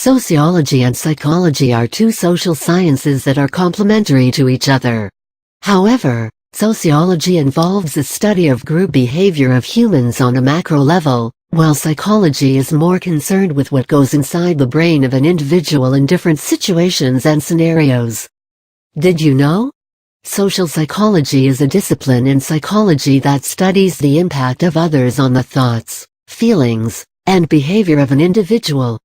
Sociology and psychology are two social sciences that are complementary to each other. However, sociology involves the study of group behavior of humans on a macro level, while psychology is more concerned with what goes inside the brain of an individual in different situations and scenarios. Did you know? Social psychology is a discipline in psychology that studies the impact of others on the thoughts, feelings, and behavior of an individual.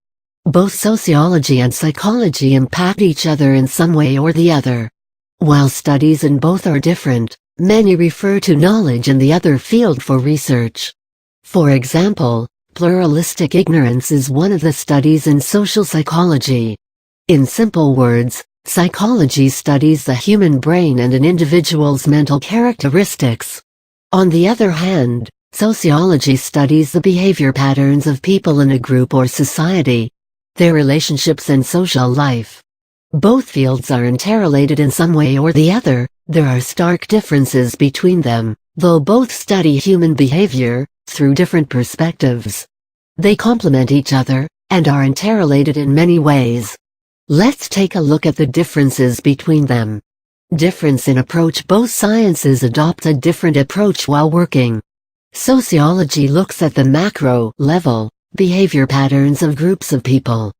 Both sociology and psychology impact each other in some way or the other. While studies in both are different, many refer to knowledge in the other field for research. For example, pluralistic ignorance is one of the studies in social psychology. In simple words, psychology studies the human brain and an individual's mental characteristics. On the other hand, sociology studies the behavior patterns of people in a group or society, their relationships and social life. Both fields are interrelated in some way or the other. There are stark differences between them, though both study human behavior through different perspectives. They complement each other and are interrelated in many ways. Let's take a look at the differences between them. Difference in approach. Both sciences adopt a different approach while working. Sociology looks at the macro level, behavior patterns of groups of people.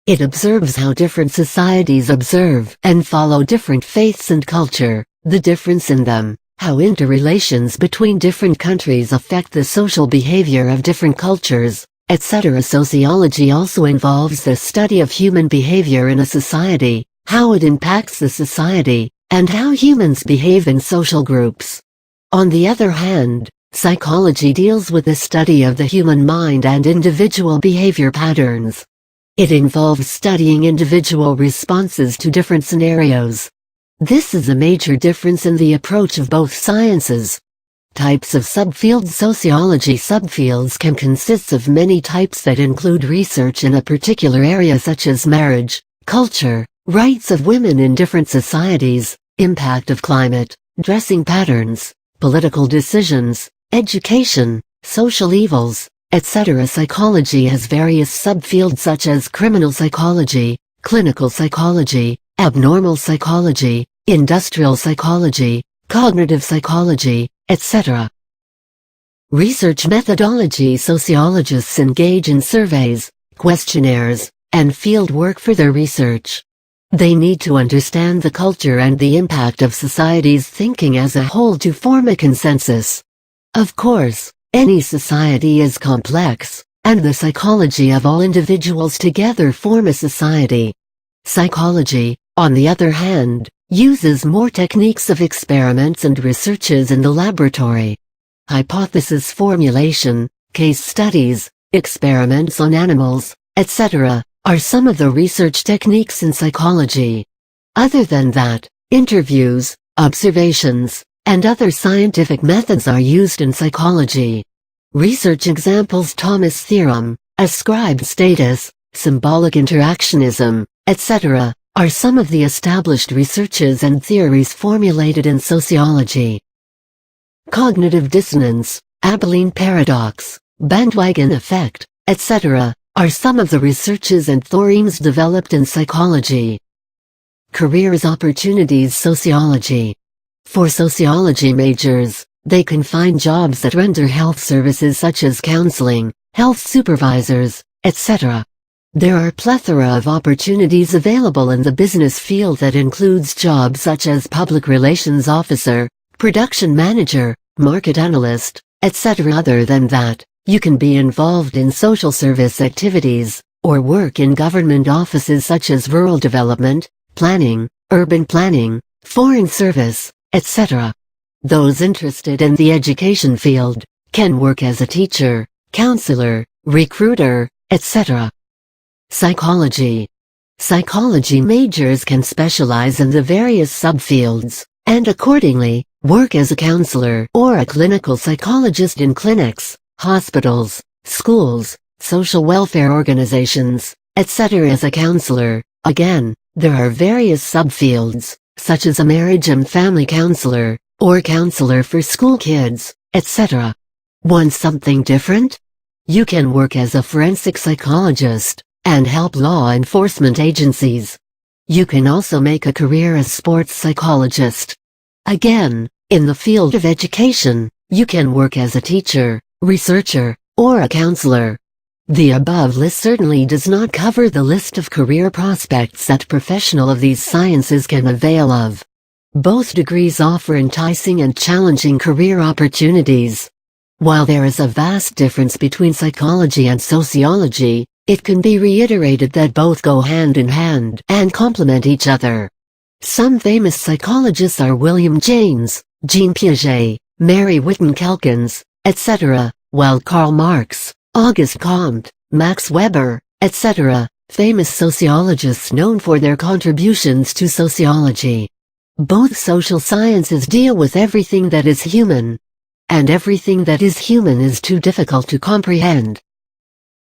It observes how different societies observe and follow different faiths and culture, the difference in them, how interrelations between different countries affect the social behavior of different cultures, etc. Sociology also involves the study of human behavior in a society, how it impacts the society, and how humans behave in social groups. On the other hand, psychology deals with the study of the human mind and individual behavior patterns. It involves studying individual responses to different scenarios. This is a major difference in the approach of both sciences. Types of subfields. Sociology subfields can consist of many types that include research in a particular area such as marriage, culture, rights of women in different societies, impact of climate, dressing patterns, political decisions, education, social evils, etc. Psychology has various subfields such as criminal psychology, clinical psychology, abnormal psychology, industrial psychology, cognitive psychology, etc. Research methodology. Sociologists engage in surveys, questionnaires, and field work for their research. They need to understand the culture and the impact of society's thinking as a whole to form a consensus. Of course, any society is complex, and the psychology of all individuals together form a society. Psychology, on the other hand, uses more techniques of experiments and researches in the laboratory. Hypothesis formulation, case studies, experiments on animals, etc., are some of the research techniques in psychology. Other than that, interviews, observations, and other scientific methods are used in psychology. Research examples: Thomas theorem, ascribed status, symbolic interactionism, etc., are some of the established researches and theories formulated in sociology. Cognitive dissonance, Abilene paradox, bandwagon effect, etc., are some of the researches and theorems developed in psychology. Careers opportunities. Sociology. For sociology majors, they can find jobs that render health services such as counseling, health supervisors, etc. There are a plethora of opportunities available in the business field that includes jobs such as public relations officer, production manager, market analyst, etc. Other than that, you can be involved in social service activities, or work in government offices such as rural development, planning, urban planning, foreign service, etc. Those interested in the education field can work as a teacher, counselor, recruiter, etc. Psychology. Psychology majors can specialize in the various subfields, and accordingly, work as a counselor or a clinical psychologist in clinics, hospitals, schools, social welfare organizations, etc. As a counselor, again, there are various subfields, such as a marriage and family counselor, or counselor for school kids, etc. Want something different? You can work as a forensic psychologist, and help law enforcement agencies. You can also make a career as sports psychologist. Again, in the field of education, you can work as a teacher, researcher, or a counselor. The above list certainly does not cover the list of career prospects that professional of these sciences can avail of. Both degrees offer enticing and challenging career opportunities. While there is a vast difference between psychology and sociology, it can be reiterated that both go hand in hand and complement each other. Some famous psychologists are William James, Jean Piaget, Mary Whiton Calkins, etc., while Karl Marx, Auguste Comte, Max Weber, etc., famous sociologists known for their contributions to sociology. Both social sciences deal with everything that is human. And everything that is human is too difficult to comprehend,